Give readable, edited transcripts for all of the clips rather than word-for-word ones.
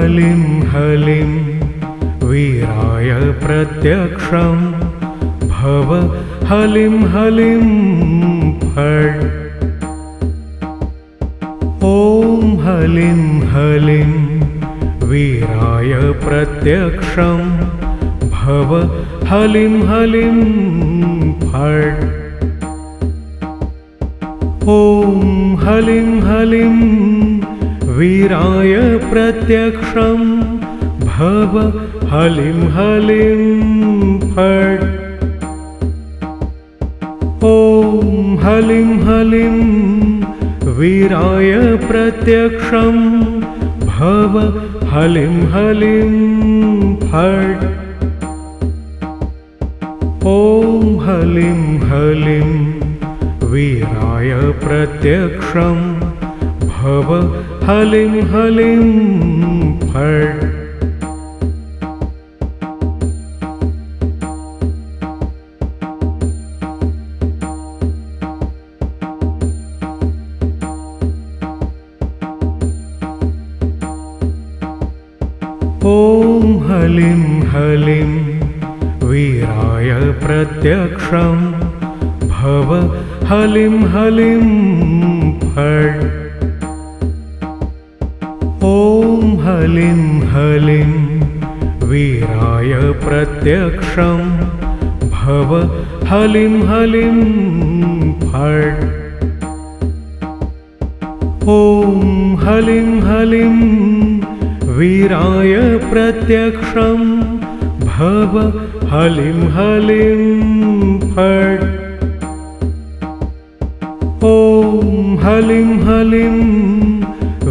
हलिं हलिं वीराय प्रत्यक्षं भव हलिं हलिं फट्। ॐ हलिं हलिं वीराय प्रत्यक्षं भव हलिं हलिं फट्। ॐ हलिं हलिं वीराय प्रत्यक्षं भव हलिं हलिं फट्। ॐ हलिं हलिं वीराय प्रत्यक्षं भव हलिं हलिं फट्। ॐ हलिं हलिं वीराय प्रत्यक्षं भव हलिं हलिं फट्। ॐ हलिं हलिं वीराय प्रत्यक्षं भव हलिं हलिं फट्। ॐ हलिं हलिं वीराय प्रत्यक्षं भव हलिं हलिं फट्। ॐ हलिं हलिं वीराय प्रत्यक्षं भव हलिं हलिं फट्। ॐ हलिं हलिं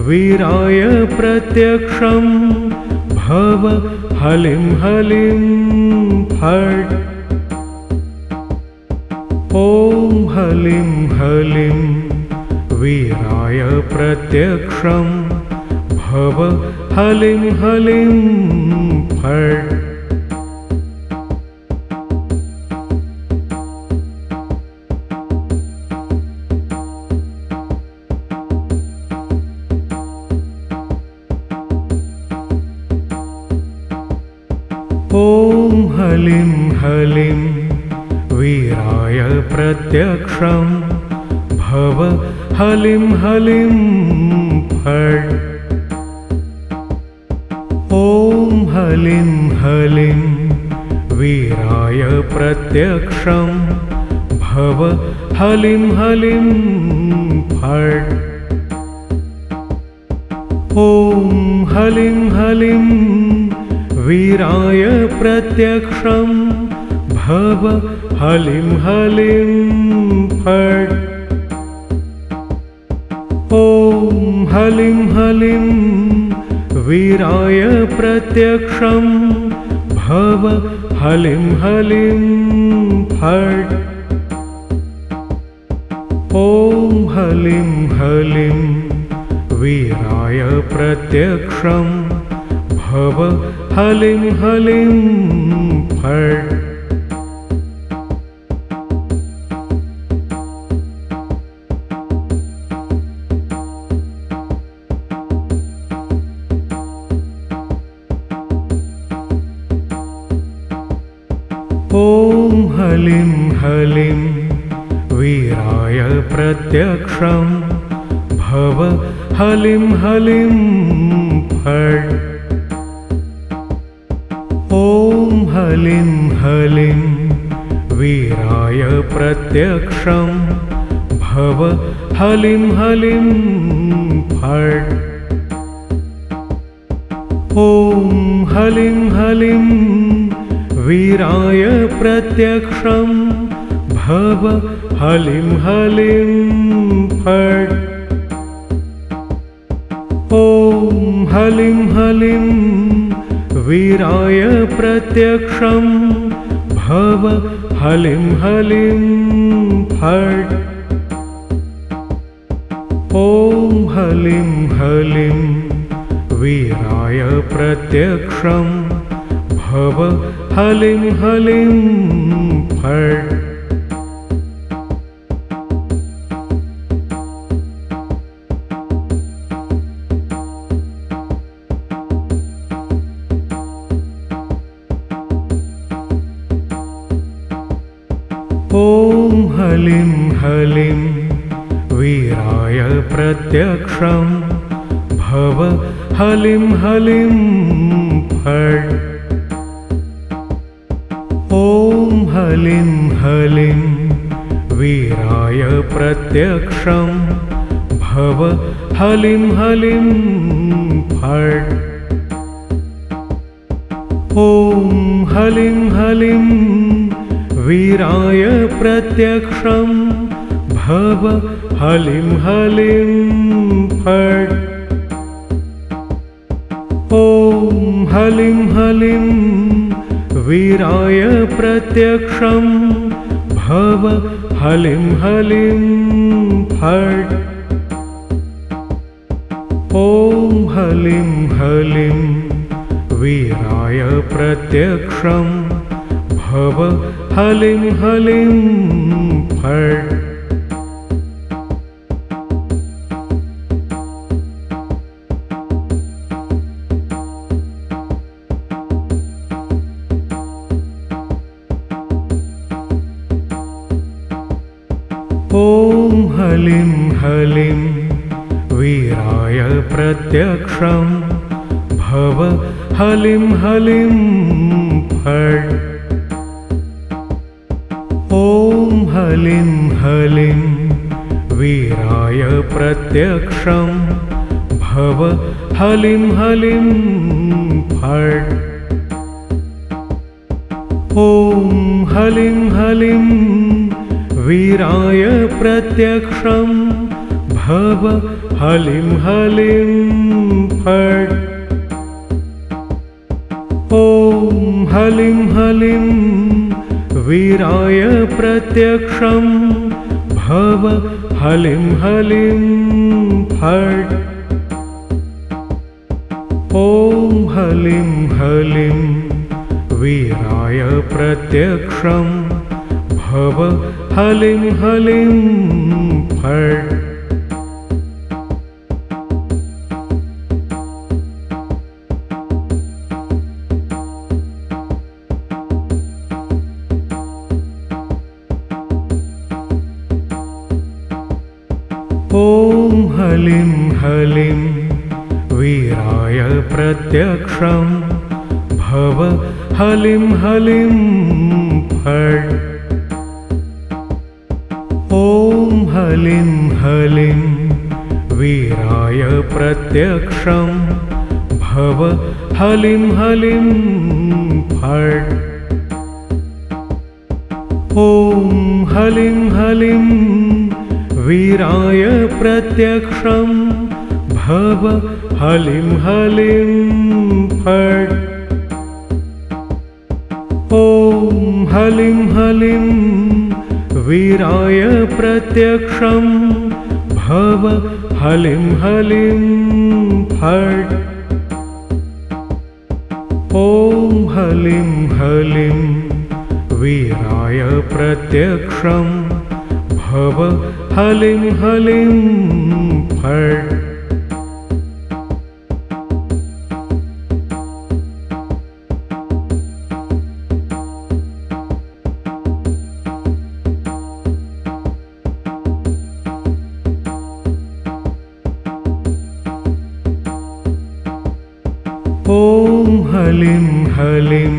वीराय प्रत्यक्षं भव हलिं हलिं फट्। ॐ हलिं हलिं वीराय प्रत्यक्षं भव हलिं हलिं फट्। ॐ हलिं हलिं वीराय प्रत्यक्षं भव हलिं हलिं फट्। ॐ हलिं हलिं वीराय प्रत्यक्षं भव हलिं हलिं फट्। ॐ हलिं हलिं वीराय प्रत्यक्षं भव हलिं हलिं फट्। ॐ हलिं हलिं वीराय प्रत्यक्षं भव हलिं हलिं फट्। ॐ हलिं हलिं वीराय प्रत्यक्षं भव हलिं हलिं फट्। ॐ हलिं हलिं वीराय प्रत्यक्षं भव हलिं हलिं फट्। ॐ हलिं हलिं वीराय प्रत्यक्षं भव हलिं हलिं फट्। ॐ हलिं हलिं वीराय प्रत्यक्षं भव हलिं हलिं फट्। ॐ हलिं हलिं वीराय प्रत्यक्षं भव हलिं हलिं फट्। ॐ हलिं हलिं वीराय प्रत्यक्षं भव हलिं हलिं फट्। ॐ हलिं हलिं वीराय प्रत्यक्षं भव हलिं हलिं फट्। ॐ हलिं हलिं वीराय प्रत्यक्षं भव हलिं हलिं फट्। ॐ हलिं हलिं वीराय प्रत्यक्षं भव हलिं हलिं फट्। ॐ हलिं हलिं वीराय प्रत्यक्षं भव हलिं हलिं फट्। ॐ हलिं हलिं वीराय प्रत्यक्षं भव हलिं हलिं फट्। ॐ हलिं हलिं वीराय प्रत्यक्षं भव हलिं हलिं फट्। ॐ हलिं हलिं वीराय प्रत्यक्षं भव हलिं हलिं फट्। ॐ हलिं हलिं वीराय प्रत्यक्षं भव हलिं हलिं फट्। ॐ हलिं हलिं वीराय प्रत्यक्षं भव हलिं हलिं फट्। ॐ हलिं हलिं वीराय प्रत्यक्षं भव हलिं हलिं फट्। ॐ हलिं हलिं वीराय प्रत्यक्षं भव हलिं हलिं फट्। ॐ हलिं हलिं वीराय प्रत्यक्षं भव हलिं हलिं फट्। ॐ हलिं हलिं वीराय प्रत्यक्षं भव हलिं हलिं फट्। ॐ हलिं हलिं वीराय प्रत्यक्षं भव हलिं हलिं फट्। ॐ हलिं हलिं वीराय प्रत्यक्षं भव हलिं हलिं फट्। ॐ हलिं हलिं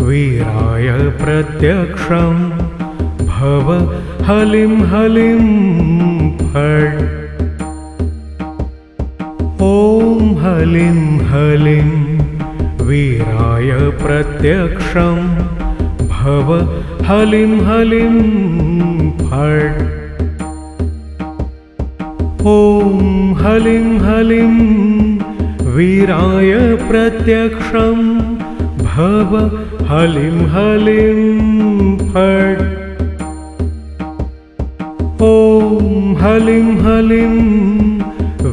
वीराय प्रत्यक्षं भव हलिं हलिं फट्। ॐ हलिं हलिं वीराय प्रत्यक्षं भव हलिं हलिं फट्। ॐ हलिं हलिं वीराय प्रत्यक्षं भव हलिं हलिं फट्। ॐ हलिं हलिं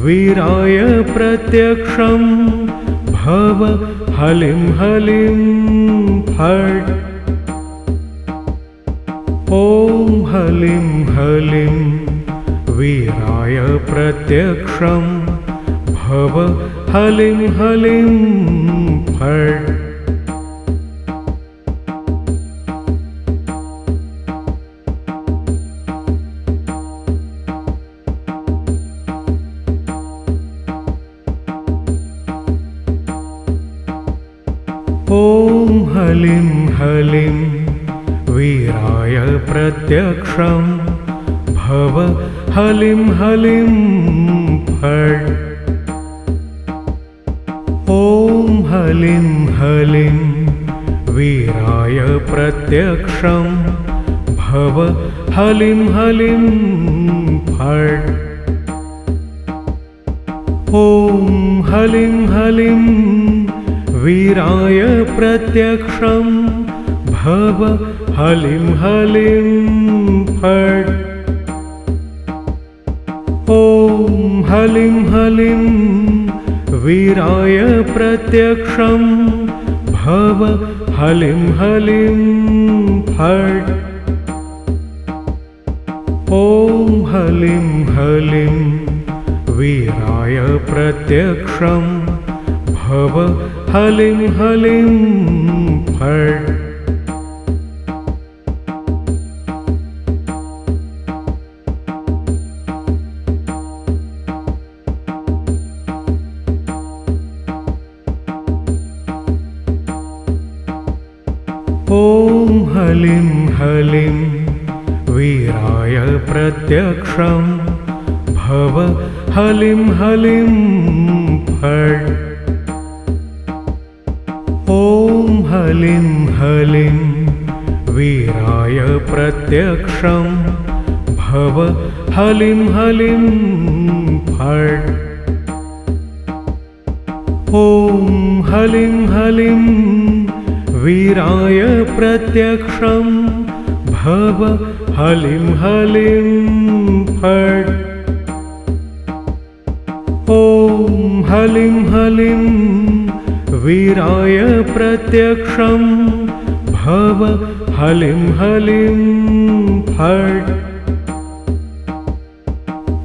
वीराय प्रत्यक्षं भव हलिं हलिं फट्। ॐ हलिं हलिं वीराय प्रत्यक्षं भव हलिं हलिं फट्। ॐ हलिं हलिं वीराय प्रत्यक्षं भव हलिं हलिं फट्। ॐ हलिं हलिं वीराय प्रत्यक्षं भव हलिं हलिं फट्। ॐ हलिं हलिं वीराय प्रत्यक्षं भव हलिं हलिं फट्। ॐ हलिं हलिं वीराय प्रत्यक्षं भव हलिं हलिं फट्। ॐ हलिं हलिं वीराय प्रत्यक्षं भव हलिं हलिं फट्। ॐ हलिं हलिं वीराय प्रत्यक्षं भव हलिं हलिं फट्। ॐ हलिं हलिं वीराय प्रत्यक्षं भव हलिं हलिं फट्। ॐ हलिं हलिं वीराय प्रत्यक्षं भव हलिं हलिं फट्। ॐ हलिं हलिं वीराय प्रत्यक्षं भव हलिं हलिं फट्।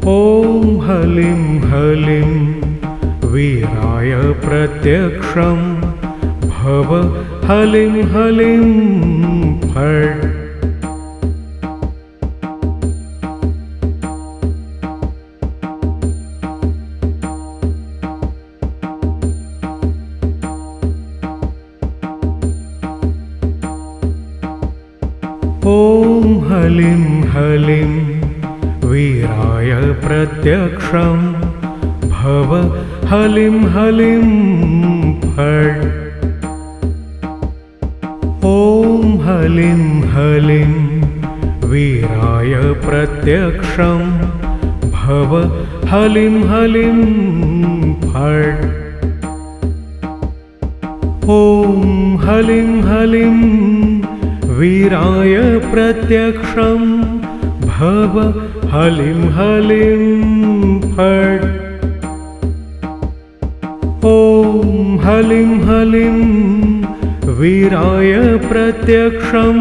ॐ हलिं हलिं वीराय प्रत्यक्षं भव हलिं हलिं फट्। ॐ हलिं हलिं वीराय प्रत्यक्षं भव हलिं हलिं फट्। ॐ हलिं हलिं वीराय प्रत्यक्षं भव हलिं हलिं फट्। ॐ हलिं हलिं वीराय प्रत्यक्षं भव हलिं हलिं फट्। ॐ हलिं हलिं वीराय प्रत्यक्षं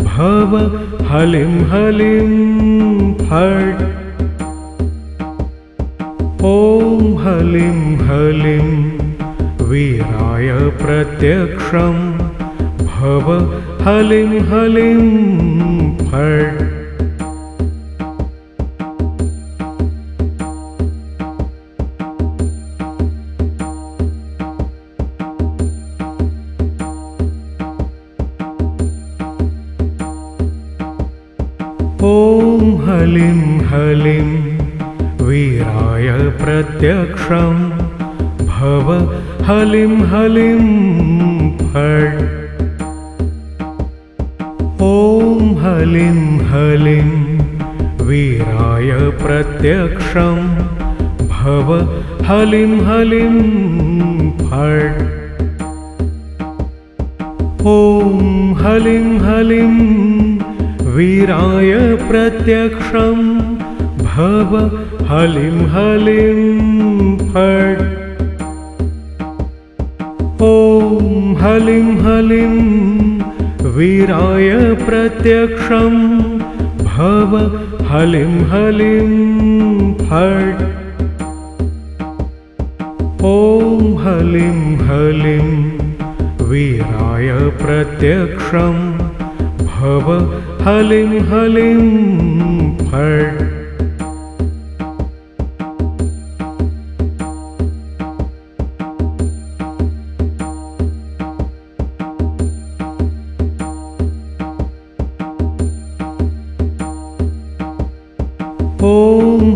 भव हलिं हलिं फट्। ॐ हलिं हलिं वीराय प्रत्यक्षं भव हलिं हलिं फट्। ॐ हलिं हलिं वीराय प्रत्यक्षं भव हलिं हलिं फट्। ॐ हलिं हलिं वीराय प्रत्यक्षं भव हलिं हलिं फट्। ॐ हलिं हलिं वीराय प्रत्यक्षं भव हलिं हलिं फट्। ॐ हलिं हलिं वीराय प्रत्यक्षं भव हलिं हलिं फट्। ॐ हलिं हलिं वीराय प्रत्यक्षं भव हलिं हलिं फट्।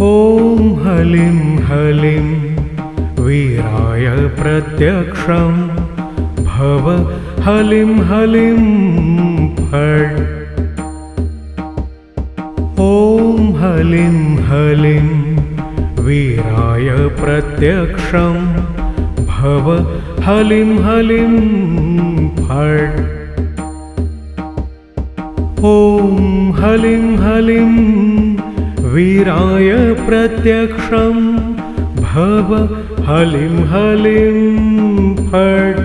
ॐ हलिं हलिं वीराय प्रत्यक्षं भव हलिं हलिं फट्। ॐ हलिं हलिं वीराय प्रत्यक्षं भव हलिं हलिं फट्। ॐ हलिं हलिं वीराय प्रत्यक्षं भव हलिं हलिं फट्।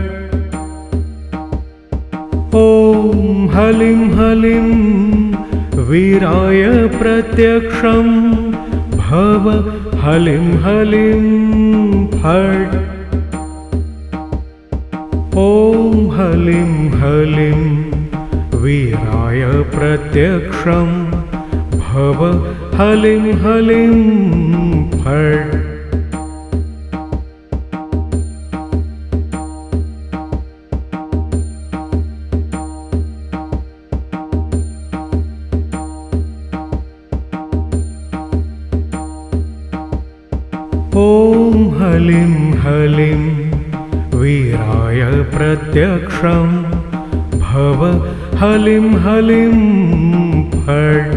ॐ हलिं हलिं वीराय प्रत्यक्षं भव हलिं हलिं फट्। ॐ हलिं हलिं वीराय प्रत्यक्षं भव हलिं हलिं फट्। हलिं हलिं वीराय प्रत्यक्षं भव हलिं हलिं फट्।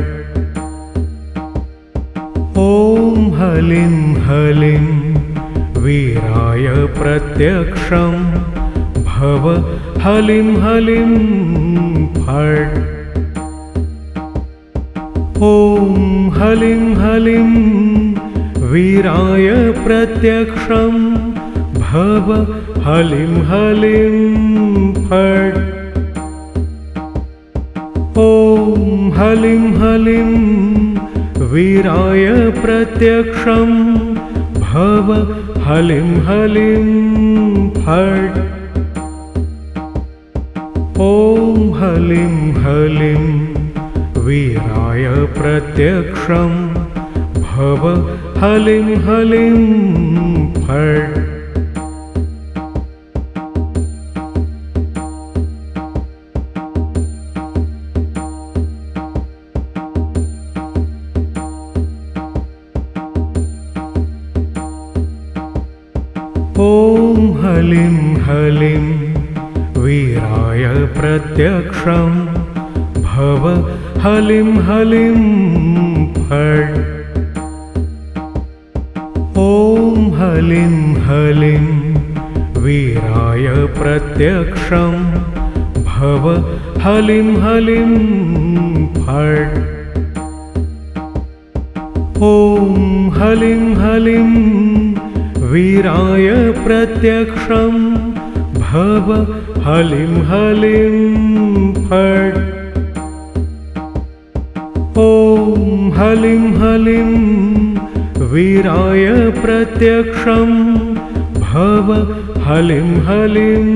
ॐ हलिं हलिं वीराय प्रत्यक्षं भव हलिं हलिं फट्। ॐ हलिं हलिं वीराय प्रत्यक्षं भव हलिं हलिं फट्। ॐ हलिं हलिं वीराय प्रत्यक्षं भव हलिं हलिं फट्। ॐ हलिं हलिं वीराय प्रत्यक्षं भव हलिं हलिं फट्। ॐ हलिं हलिं वीराय प्रत्यक्षं भव हलिं हलिं फट्। ॐ हलिं हलिं वीराय प्रत्यक्षं भव हलिं हलिं फट्। ॐ हलिं हलिं वीराय प्रत्यक्षं भव हलिं हलिं फट्। ॐ हलिं हलिं वीराय प्रत्यक्षं भव हलिं हलिं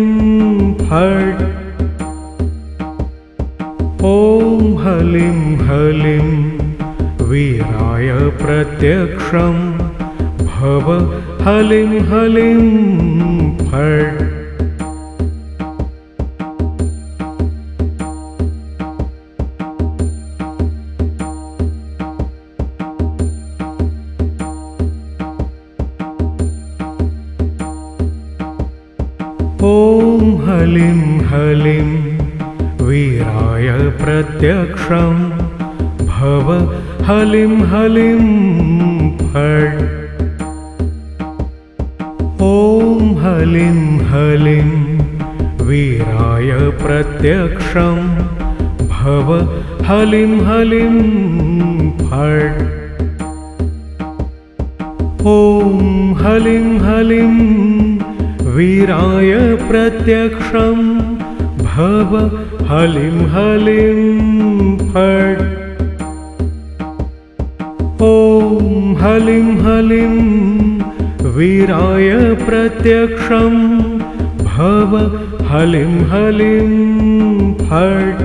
फट्। ॐ हलिं हलिं वीराय प्रत्यक्षं भव हलिं हलिं फट्। ॐ हलिं हलिं वीराय प्रत्यक्षं भव हलिं हलिं फट्। ॐ हलिं हलिं वीराय प्रत्यक्षं भव हलिं हलिं फट्। ॐ हलिं हलिं वीराय प्रत्यक्षं भव हलिं हलिं फट्। ॐ हलिं हलिं वीराय प्रत्यक्षं भव हलिं हलिं फट्।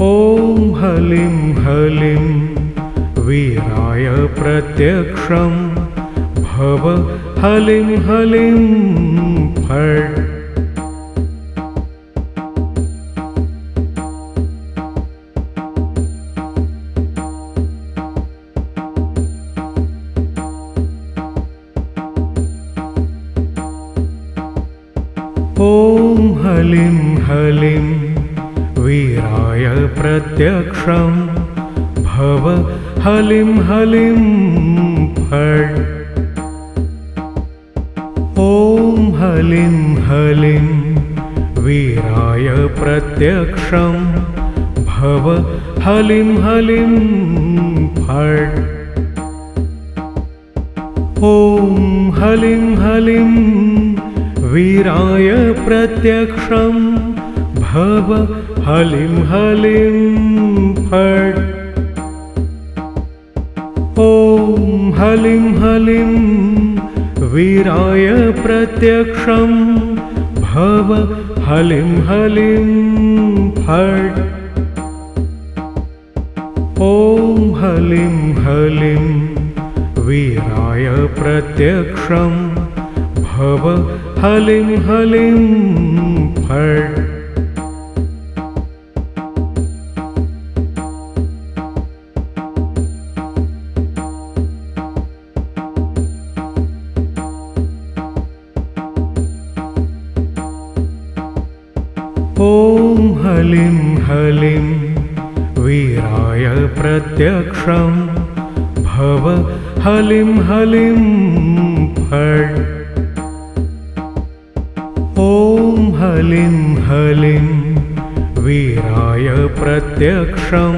ॐ हलिं हलिं वीराय प्रत्यक्षं भव हलिं हलिं फट्। ॐ हलिं हलिं वीराय प्रत्यक्षं भव हलिं हलिं फट्। ॐ हलिं हलिं वीराय प्रत्यक्षं भव हलिं हलिं फट्। ॐ हलिं हलिं वीराय प्रत्यक्षं भव हलिं हलिं फट्। ॐ हलिं हलिं वीराय प्रत्यक्षं भव हलिं हलिं फट्। ॐ हलिं हलिं वीराय प्रत्यक्षं भव हलिं हलिं फट्। हलिं वीराय प्रत्यक्षं भव हलिं हलिं फट्। ॐ हलिं हलिं वीराय प्रत्यक्षं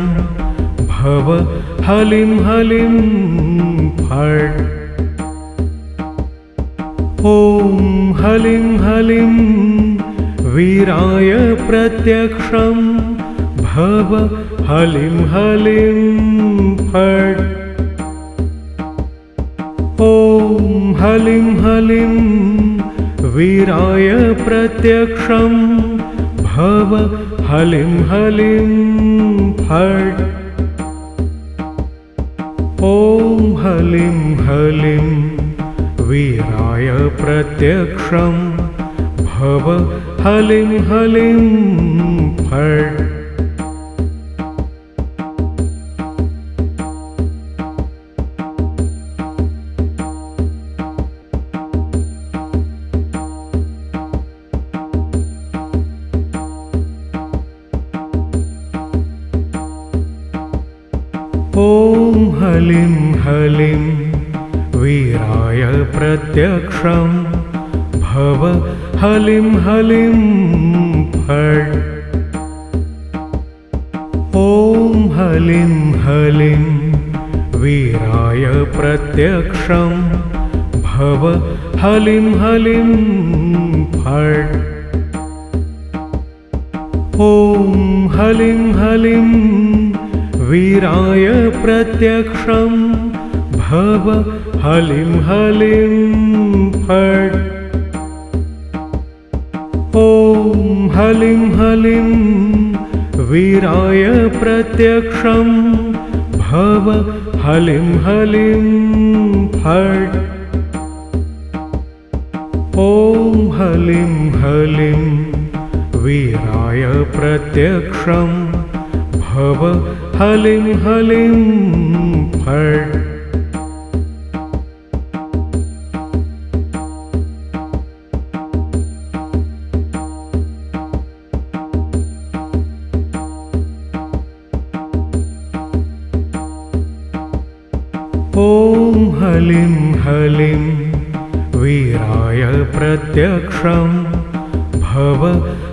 भव हलिं हलिं फट्। ॐ हलिं हलिं वीराय प्रत्यक्षं भव हलिं हलिं फट्। ॐ हलिं हलिं वीराय प्रत्यक्षं भव हलिं हलिं फट्। ॐ हलिं हलिं वीराय प्रत्यक्षं भव हलिं हलिं फट्। ॐ हलिं हलिं वीराय प्रत्यक्षं भव हलिं हलिं फट्। ॐ हलिं हलिं वीराय प्रत्यक्षं भव हलिं हलिं फट्। ॐ हलिं हलिं वीराय प्रत्यक्षं भव हलिं हलिं फट्। ॐ हलिं हलिं वीराय प्रत्यक्षं भव हलिं हलिं फट्। ॐ हलिं हलिं वीराय प्रत्यक्षं भव हलिं हलिं फट्। ॐ हलिं हलिं वीराय प्रत्यक्षं भव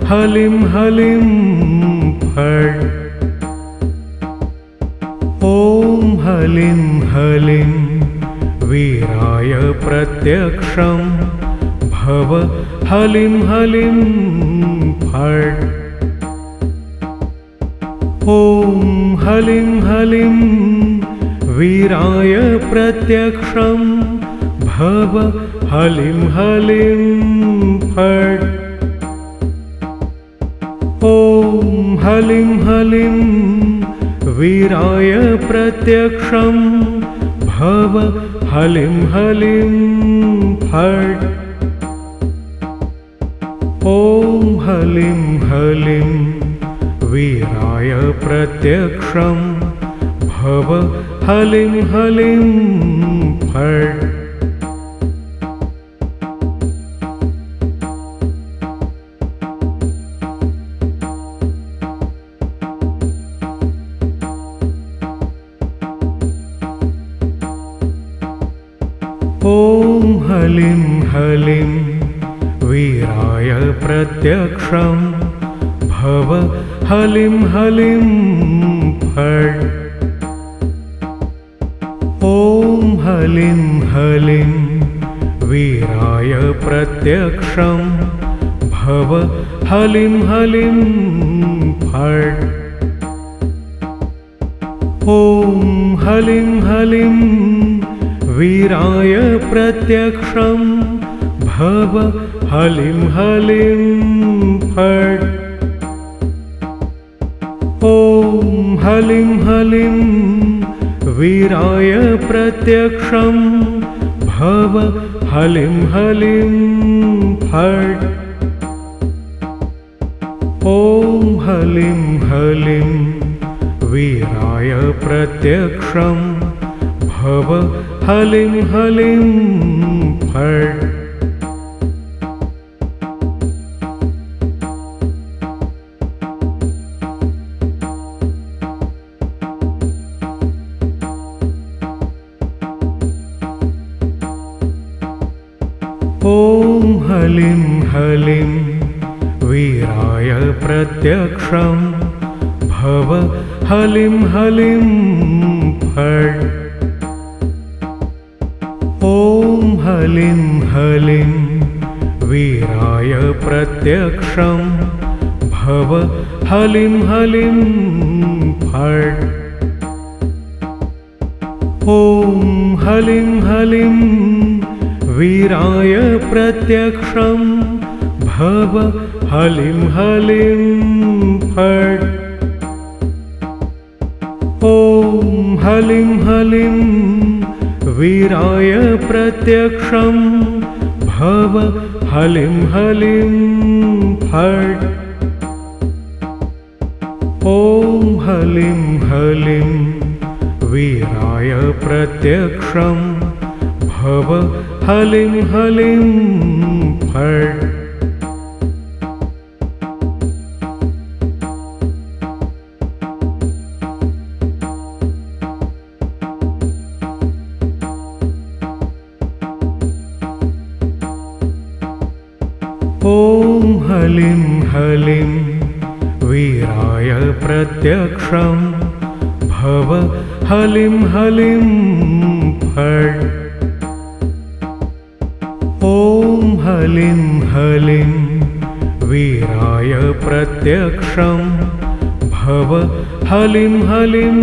हलिं हलिं फट्। ॐ हलिं हलिं वीराय प्रत्यक्षं भव हलिं हलिं फट्। ॐ हलिं हलिं वीराय प्रत्यक्षं भव हलिं हलिं फट्। ॐ हलिं हलिं वीराय प्रत्यक्षं भव हलिं हलिं फट्। ॐ हलिं हलिं वीराय प्रत्यक्षं भव हलिं हलिं फट्। ॐ हलिं हलिं वीराय प्रत्यक्षं भव हलिं हलिं फट्। ॐ हलिं हलिं वीराय प्रत्यक्षं भव हलिं हलिं फट्। ॐ हलिं हलिं वीराय प्रत्यक्षं भव हलिं हलिं फट्। ॐ हलिं हलिं वीराय प्रत्यक्षं भव हलिं हलिं फट्। ॐ हलिं हलिं वीराय प्रत्यक्षं भव हलिं हलिं फट्। ॐ हलिं हलिं वीराय प्रत्यक्षं भव हलिं हलिं फट्। ॐ हलिं हलिं वीराय प्रत्यक्षं भव हलिं हलिं फट्। ॐ हलिं हलिं वीराय प्रत्यक्षं भव हलिं हलिं फट्। ॐ हलिं हलिं वीराय प्रत्यक्षं भव हलिं हलिं फट्। ॐ हलिं हलिं वीराय प्रत्यक्षं भव हलिं हलिं फट्। ॐ हलिं हलिं वीराय प्रत्यक्षं भव हलिं हलिं फट्। ॐ हलिं हलिं वीराय प्रत्यक्षं भव हलिं हलिं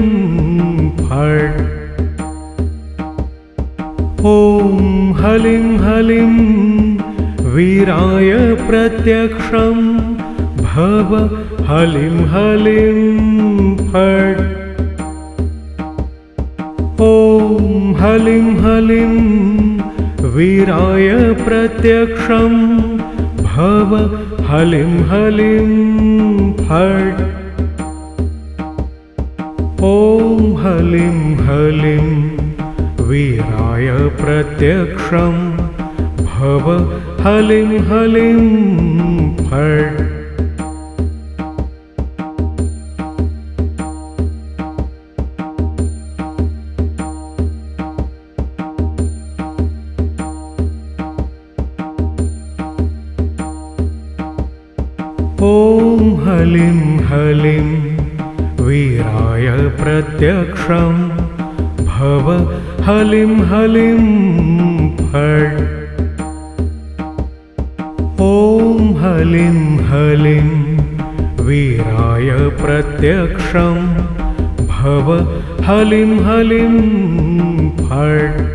फट्। ॐ हलिं हलिं वीराय प्रत्यक्षं भव हलिं हलिं फट्। ॐ हलिं हलिं वीराय प्रत्यक्षं भव हलिं हलिं फट्। ॐ हलिं हलिं वीराय प्रत्यक्षं भव हलिं हलिं फट्। ॐ हलिं हलिं वीराय प्रत्यक्षं भव हलिं हलिं फट्। ॐ हलिं हलिं वीराय प्रत्यक्षं भव हलिं हलिं फट्।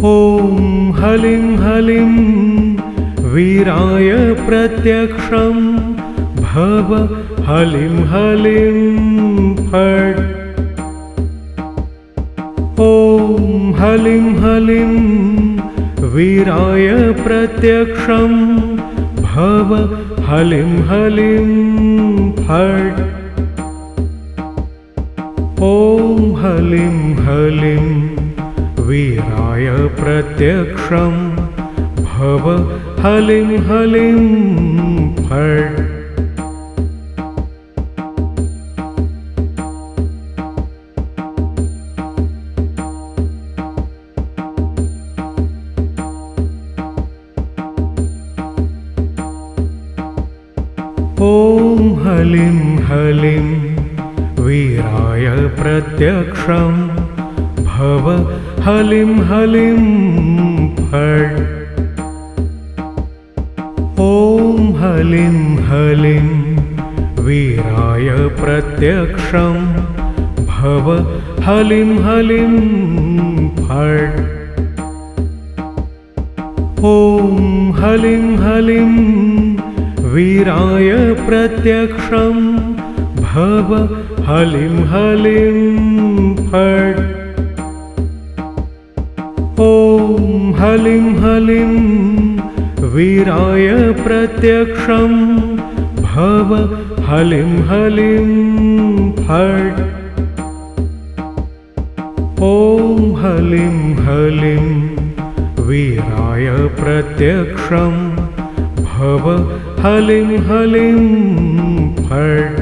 ॐ हलिं हलिं वीराय प्रत्यक्षं भव हलिं हलिं फट्। ॐ हलिं हलिं वीराय प्रत्यक्षं भव हलिं हलिं फट्। ॐ हलिं हलिं वीराय प्रत्यक्षं भव हलिं हलिं फट्। ॐ हलिं हलिं वीराय प्रत्यक्षं भव हलिं हलिं फट्। ॐ हलिं हलिं वीराय प्रत्यक्षं भव हलिं हलिं फट्। ॐ हलिं हलिं वीराय प्रत्यक्षं भव हलिं हलिं फट्। ॐ हलिं हलिं वीराय प्रत्यक्षं भव हलिं हलिं फट्। ॐ हलिं हलिं वीराय प्रत्यक्षं भव हलिं हलिं फट्।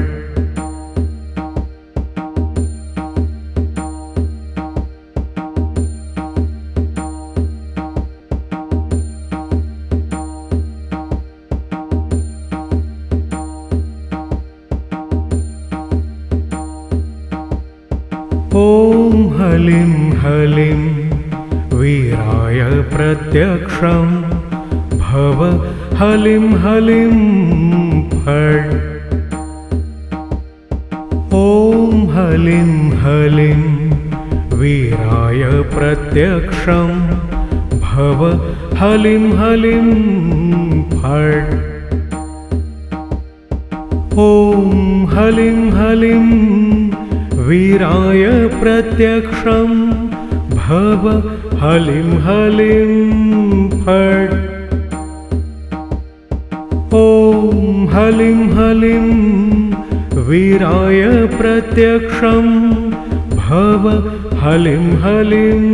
ॐ हलिं हलिं वीराय प्रत्यक्षं भव हलिं हलिं फट्। ॐ हलिं हलिं वीराय प्रत्यक्षं भव हलिं हलिं फट्। ॐ हलिं हलिं वीराय प्रत्यक्षं भव हलिं हलिं फट्। ॐ हलिं हलिं वीराय प्रत्यक्षं भव हलिं हलिं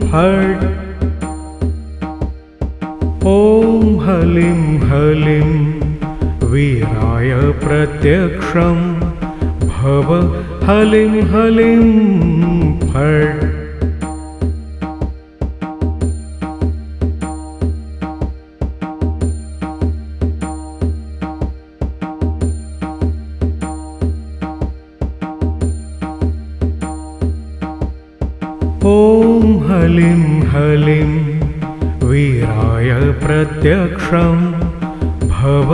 फट्। ॐ हलिं हलिं वीराय प्रत्यक्षं भव हलिं हलिं फट्। ॐ हलिं हलिं वीराय प्रत्यक्षं भव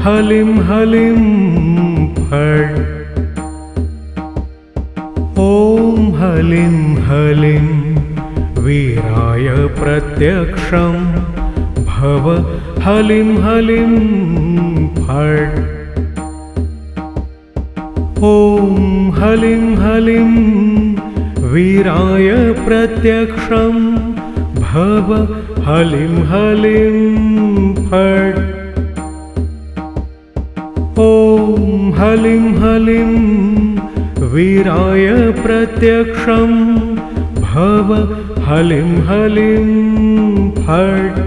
हलिं हलिं फट्। ॐ हलिं हलिं वीराय प्रत्यक्षं भव हलिं हलिं फट्। ॐ हलिं हलिं वीराय प्रत्यक्षं भव हलिं हलिं फट्। ॐ हलिं हलिं वीराय प्रत्यक्षं भव हलिं हलिं फट्।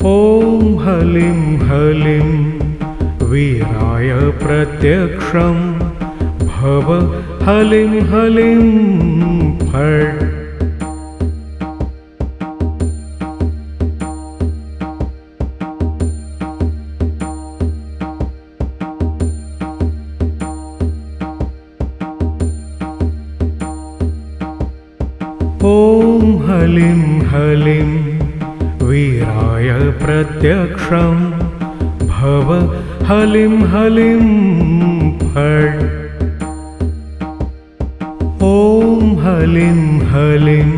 ॐ हलिं हलिं वीराय प्रत्यक्षं भव हलिं हलिं फट्। ॐ हलिं हलिं वीराय प्रत्यक्षं भव हलिं हलिं फट्। ॐ हलिं हलिं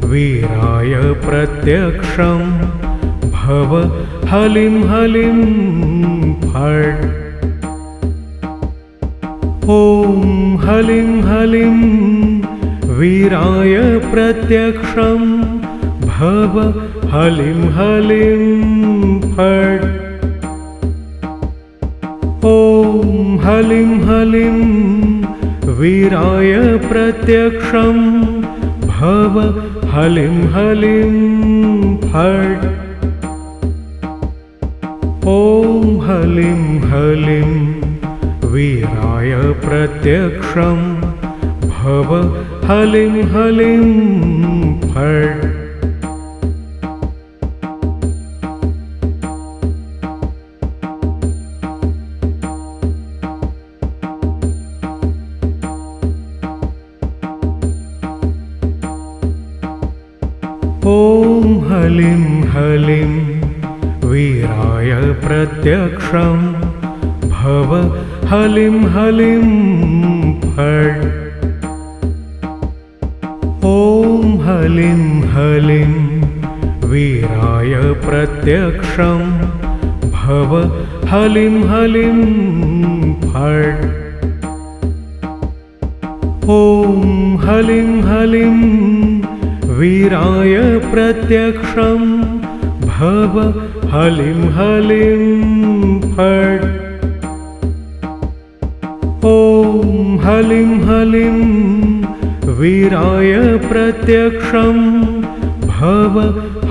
वीराय प्रत्यक्षं भव हलिं हलिं फट्। ॐ हलिं हलिं वीराय प्रत्यक्षं भव हलिं हलिं फट्। ॐ हलिं हलिं वीराय प्रत्यक्षं भव हलिं हलिं फट्। ॐ हलिं हलिं वीराय प्रत्यक्षं भव हलिं हलिं फट्। ॐ हलिं हलिं वीराय प्रत्यक्षं भव हलिं हलिं फट्। ॐ हलिं हलिं वीराय प्रत्यक्षं भव हलिं हलिं फट्। ॐ हलिं हलिं वीराय प्रत्यक्षं भव हलिं हलिं फट्। ॐ हलिं हलिं वीराय प्रत्यक्षं भव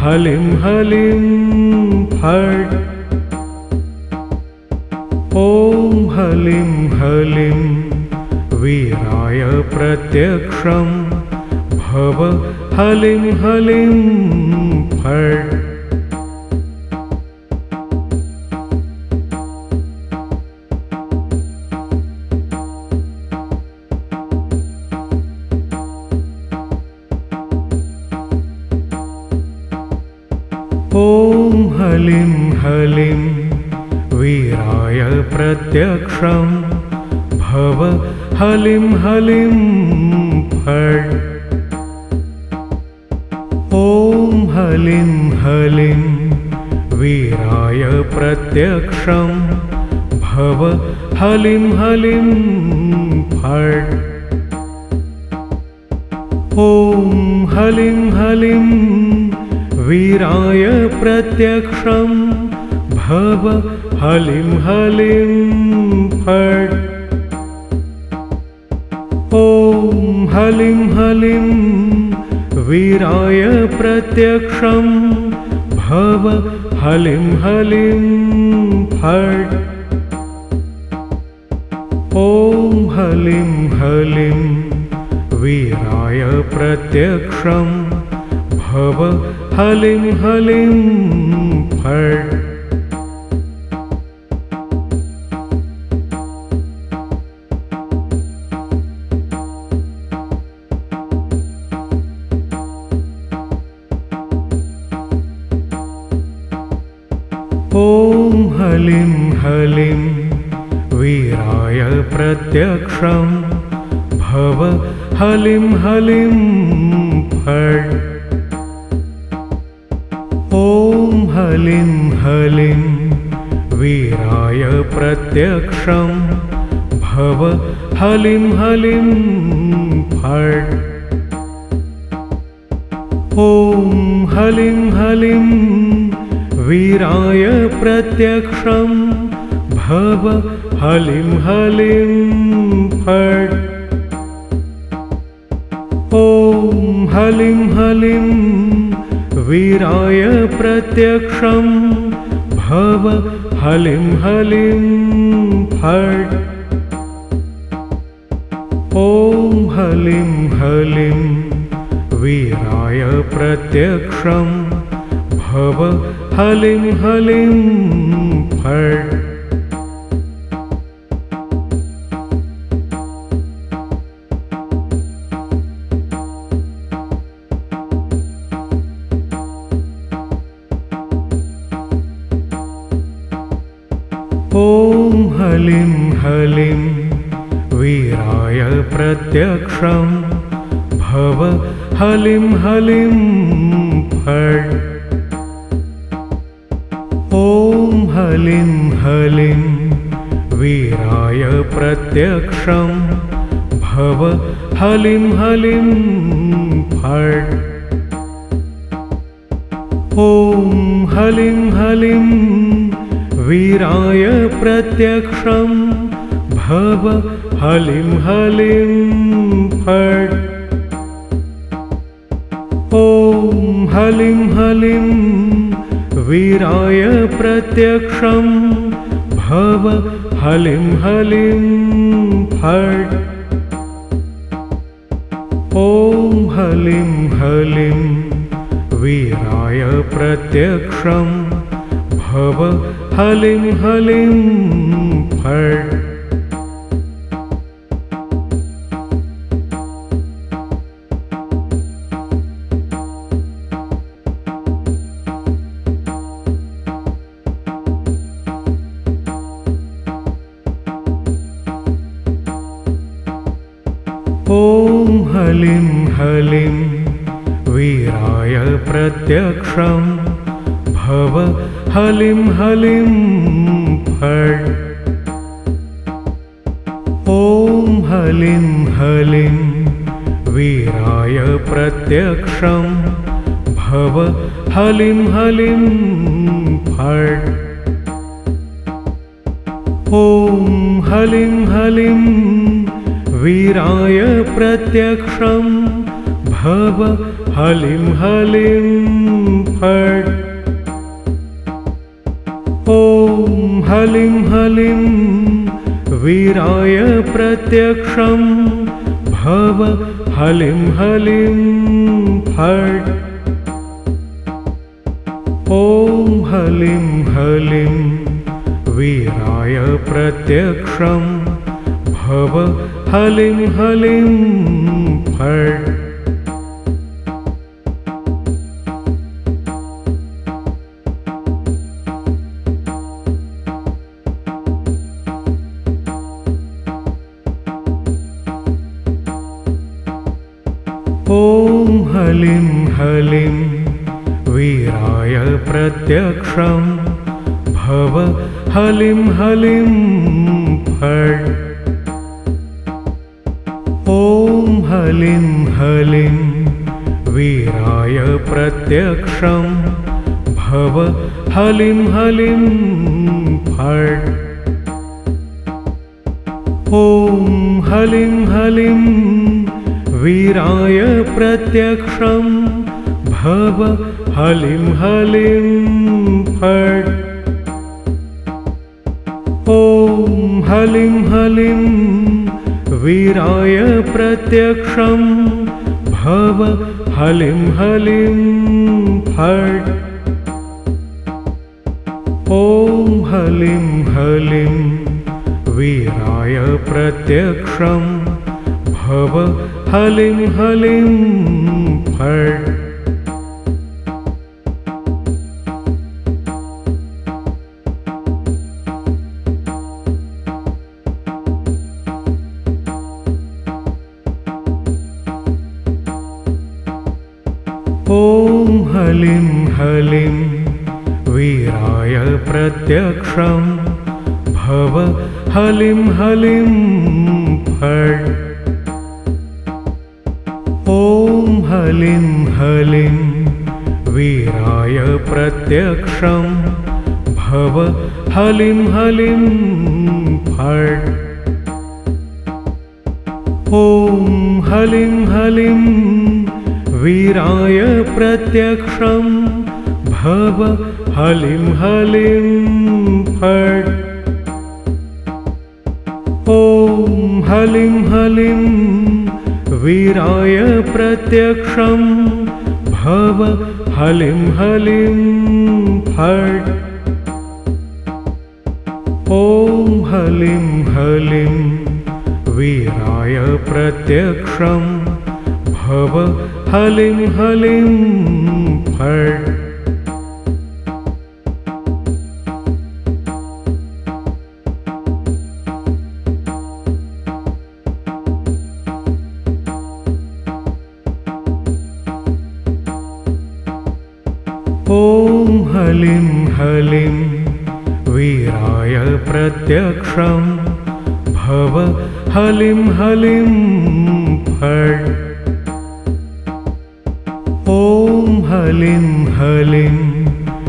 हलिं हलिं फट्। ॐ हलिं हलिं वीराय प्रत्यक्षं भव हलिं हलिं फट्। हलिं हलिं वीराय प्रत्यक्षं भव हलिं हलिं फट्। ॐ हलिं हलिं वीराय प्रत्यक्षं भव हलिं हलिं फट्। ॐ हलिं हलिं वीराय प्रत्यक्षं भव हलिं हलिं फट्। ॐ हलिं हलिं वीराय प्रत्यक्षं भव हलिं हलिं फट्। ॐ हलिं हलिं वीराय प्रत्यक्षं भव हलिं हलिं फट्। ॐ हलिं हलिं वीराय प्रत्यक्षं भव हलिं हलिं फट्। ॐ हलिं हलिं वीराय प्रत्यक्षं भव हलिं हलिं फट्। ॐ हलिं हलिं वीराय प्रत्यक्षं भव हलिं हलिं फट्। ॐ हलिं हलिं वीराय प्रत्यक्षं भव हलिं हलिं फट्। ॐ हलिं हलिं वीराय प्रत्यक्षं भव हलिं हलिं फट्। ॐ हलिं हलिं वीराय प्रत्यक्षं भव हलिं हलिं फट्। ॐ हलिं हलिं वीराय प्रत्यक्षं भव हलिं हलिं फट्। ॐ हलिं हलिं वीराय प्रत्यक्षं भव हलिं हलिं फट्। ॐ हलिं हलिं वीराय प्रत्यक्षं भव हलिं हलिं फट्। ॐ हलिं हलिं वीराय प्रत्यक्षं भव हलिं हलिं फट्। ॐ हलिं हलिं वीराय प्रत्यक्षं भव हलिं हलिं फट्। ॐ हलिं हलिं वीराय प्रत्यक्षं भव हलिं हलिं फट्। ॐ हलिं हलिं वीराय प्रत्यक्षं भव हलिं हलिं फट्। ॐ हलिं हलिं वीराय प्रत्यक्षं भव हलिं हलिं फट्। ॐ हलिं हलिं वीराय प्रत्यक्षं भव हलिं हलिं फट्। ॐ हलिं हलिं वीराय प्रत्यक्षं भव हलिं हलिं फट्। ॐ हलिं हलिं वीराय प्रत्यक्षं भव हलिं हलिं फट्। ॐ हलिं हलिं वीराय प्रत्यक्षं भव हलिं हलिं फट्। ॐ हलिं हलिं वीराय प्रत्यक्षं भव हलिं हलिं फट्। ॐ हलिं हलिं वीराय प्रत्यक्षं भव हलिं हलिं फट्। ॐ हलिं हलिं वीराय प्रत्यक्षं भव हलिं हलिं फट्। ॐ हलिं हलिं वीराय प्रत्यक्षं भव हलिं हलिं फट्। ॐ हलिं हलिं वीराय प्रत्यक्षं भव हलिं हलिं फट्। ॐ हलिं हलिं वीराय प्रत्यक्षं भव हलिं हलिं फट्। ॐ हलिं हलिं वीराय प्रत्यक्षं भव हलिं हलिं फट्। ॐ हलिं हलिं वीराय प्रत्यक्षं भव हलिं हलिं फट्। ॐ हलिं हलिं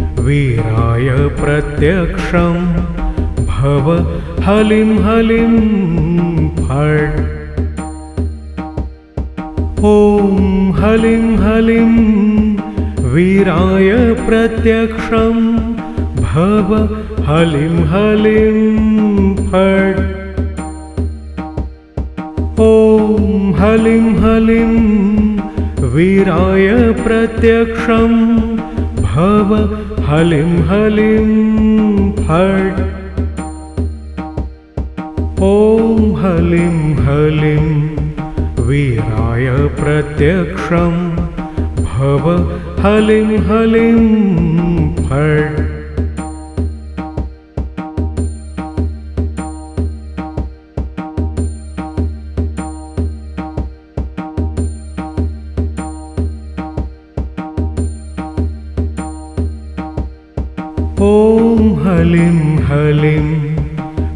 वीराय प्रत्यक्षं भव हलिं हलिं फट्। ॐ हलिं हलिं वीराय प्रत्यक्षं भव हलिं हलिं फट्। ॐ हलिं हलिं वीराय प्रत्यक्षं भव हलिं हलिं फट्। ॐ हलिं हलिं वीराय प्रत्यक्षं भव हलिं हलिं फट्। ॐ हलिं हलिं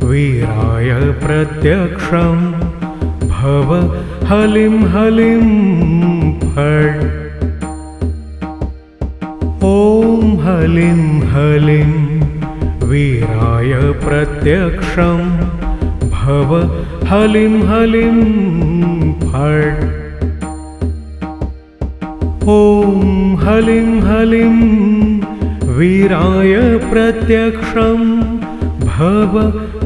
वीराय प्रत्यक्षं भव हलिं हलिं फट्। ॐ हलिं हलिं वीराय प्रत्यक्षं भव हलिं हलिं फट्। ॐ हलिं हलिं वीराय प्रत्यक्षं भव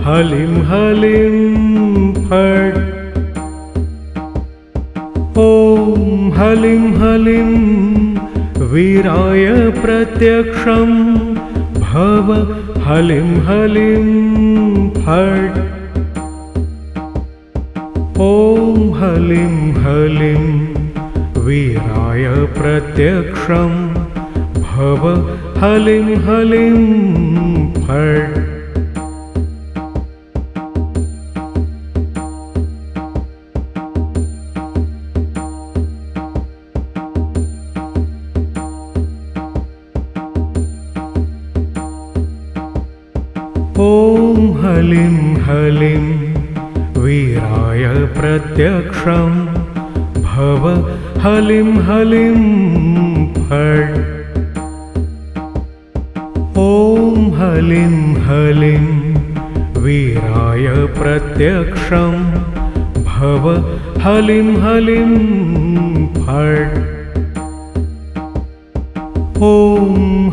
हलिं हलिं फट्। ॐ हलिं हलिं वीराय प्रत्यक्षं भव हलिं हलिं फट्। ॐ हलिं हलिं वीराय प्रत्यक्षं भव हलिं हलिं फट्। हलिं हलिं वीराय प्रत्यक्षं भव हलिं हलिं फट्। ॐ हलिं हलिं वीराय प्रत्यक्षं भव हलिं हलिं फट्। ॐ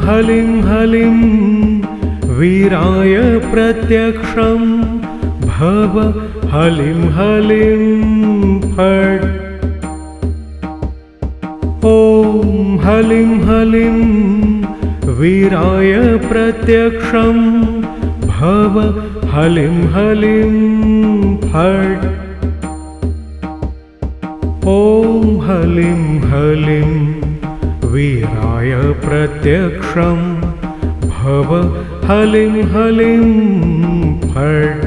हलिं हलिं वीराय प्रत्यक्षं भव हलिं हलिं फट्। ॐ हलिं हलिं वीराय प्रत्यक्षं भव हलिं हलिं फट्। ॐ हलिं हलिं वीराय प्रत्यक्षं भव हलिं हलिं फट्।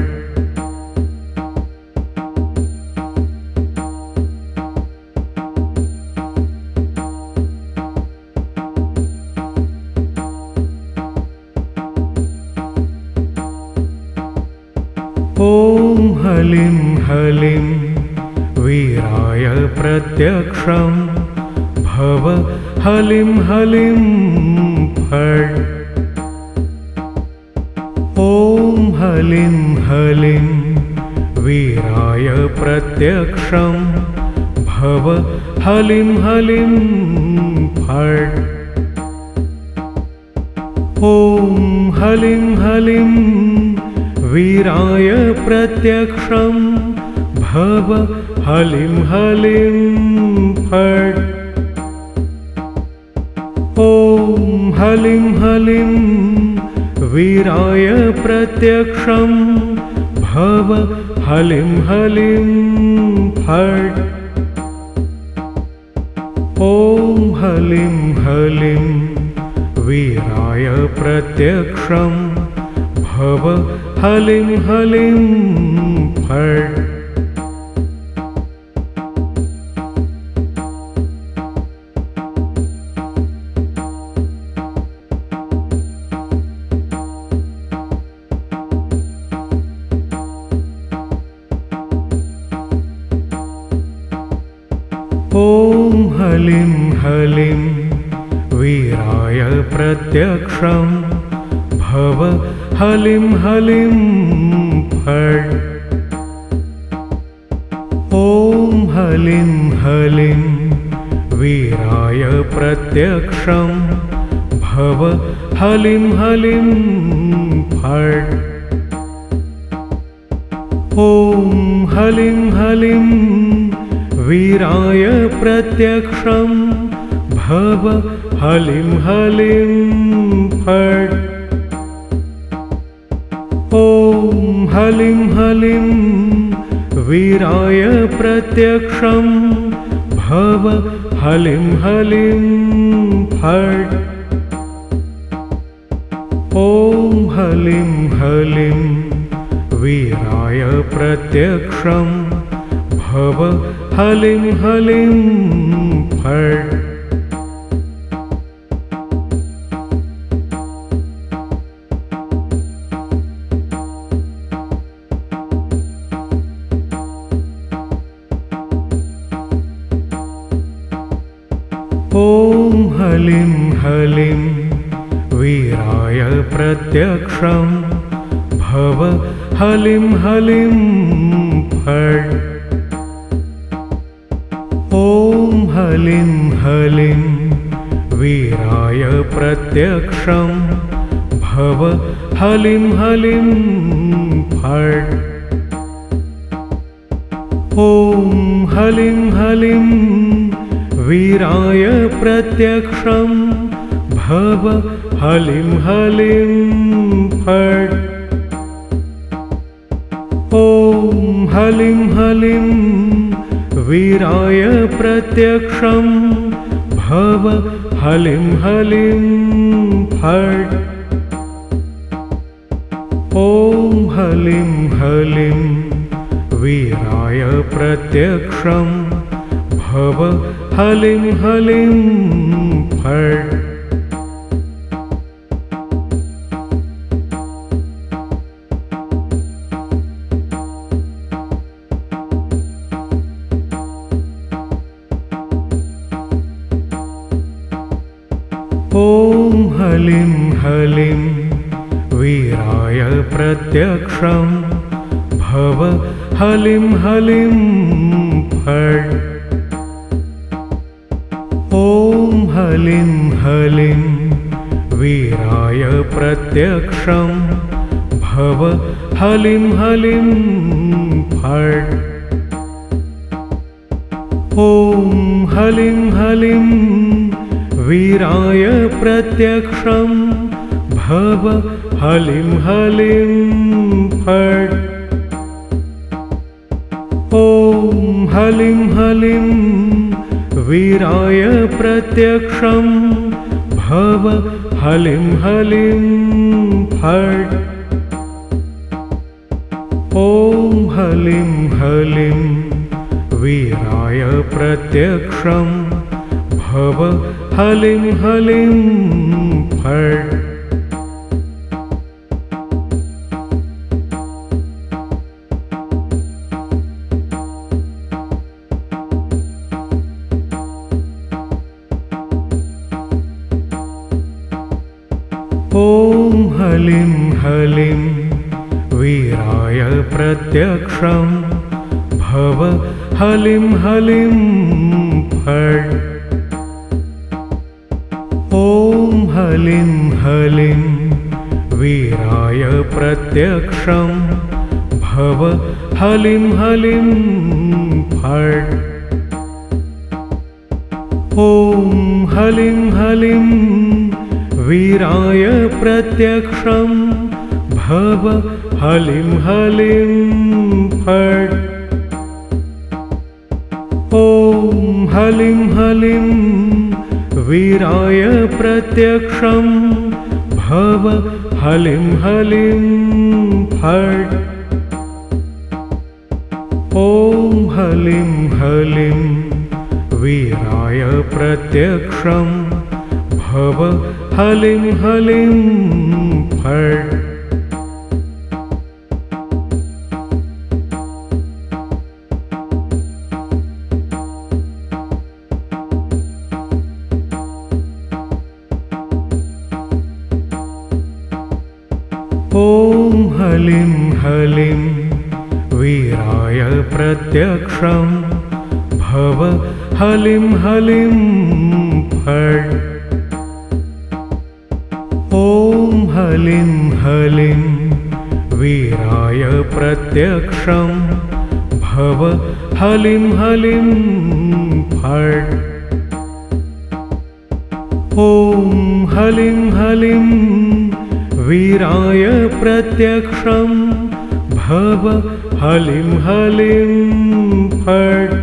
ॐ हलिं हलिं वीराय प्रत्यक्षं भव हलिं हलिं फट्। ॐ हलिं हलिं वीराय प्रत्यक्षं भव हलिं हलिं फट्। ॐ हलिं हलिं वीराय प्रत्यक्षं भव हलिं हलिं फट्। ॐ हलिं हलिं वीराय प्रत्यक्षं भव हलिं हलिं फट्। ॐ हलिं हलिं वीराय प्रत्यक्षं भव हलिं हलिं फट्। ॐ हलिं हलिं वीराय प्रत्यक्षं भव हलिं हलिं फट्। ॐ हलिं हलिं वीराय प्रत्यक्षं भव हलिं हलिं फट्। ॐ हलिं हलिं वीराय प्रत्यक्षं भव हलिं हलिं फट्। ॐ हलिं हलिं वीराय प्रत्यक्षं भव हलिं हलिं फट्। ॐ हलिं हलिं वीराय प्रत्यक्षं भव हलिं हलिं फट्। ॐ हलिं हलिं वीराय प्रत्यक्षं भव हलिं हलिं फट्। ॐ हलिं हलिं वीराय प्रत्यक्षं भव हलिं हलिं फट्। ॐ हलिं हलिं वीराय प्रत्यक्षं भव हलिं हलिं फट्। ॐ हलिं हलिं वीराय प्रत्यक्षं भव हलिं हलिं फट्। ॐ हलिं हलिं वीराय प्रत्यक्षं भव हलिं हलिं फट्। ॐ हलिं हलिं वीराय प्रत्यक्षं भव हलिं हलिं फट्। ॐ हलिं हलिं वीराय प्रत्यक्षं भव हलिं हलिं फट्। ॐ हलिं हलिं वीराय प्रत्यक्षं भव हलिं हलिं फट्। हलिं हलिं वीराय प्रत्यक्षं भव हलिं हलिं फट्। ॐ हलिं हलिं वीराय प्रत्यक्षं भव हलिं हलिं फट्। ॐ हलिं हलिं वीराय प्रत्यक्षं भव हलिं हलिं फट्। ॐ हलिं हलिं वीराय प्रत्यक्षं भव हलिं हलिं फट्। ॐ हलिं हलिं वीराय प्रत्यक्षं भव हलिं हलिं फट्। ॐ हलिं हलिं वीराय प्रत्यक्षं भव हलिं हलिं फट्। ॐ हलिं हलिं वीराय प्रत्यक्षं भव हलिं हलिं फट्। ॐ हलिं हलिं वीराय प्रत्यक्षं भव हलिं हलिं फट्। ॐ हलिं हलिं वीराय प्रत्यक्षं भव हलिं हलिं फट्। ॐ हलिं हलिं वीराय प्रत्यक्षं भव हलिं हलिं फट्। ॐ हलिं हलिं वीराय प्रत्यक्षं भव हलिं हलिं फट्। ॐ हलिं हलिं वीराय प्रत्यक्षं भव हलिं हलिं फट्। ॐ हलिं हलिं वीराय प्रत्यक्षं भव हलिं हलिं फट्।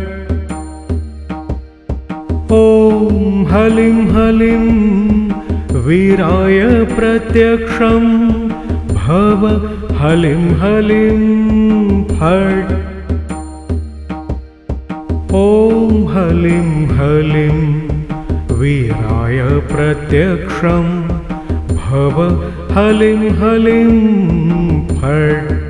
ॐ हलिं हलिं वीराय प्रत्यक्षं भव हलिं हलिं फट्। ॐ हलिं हलिं वीराय प्रत्यक्षं भव हलिं हलिं फट्।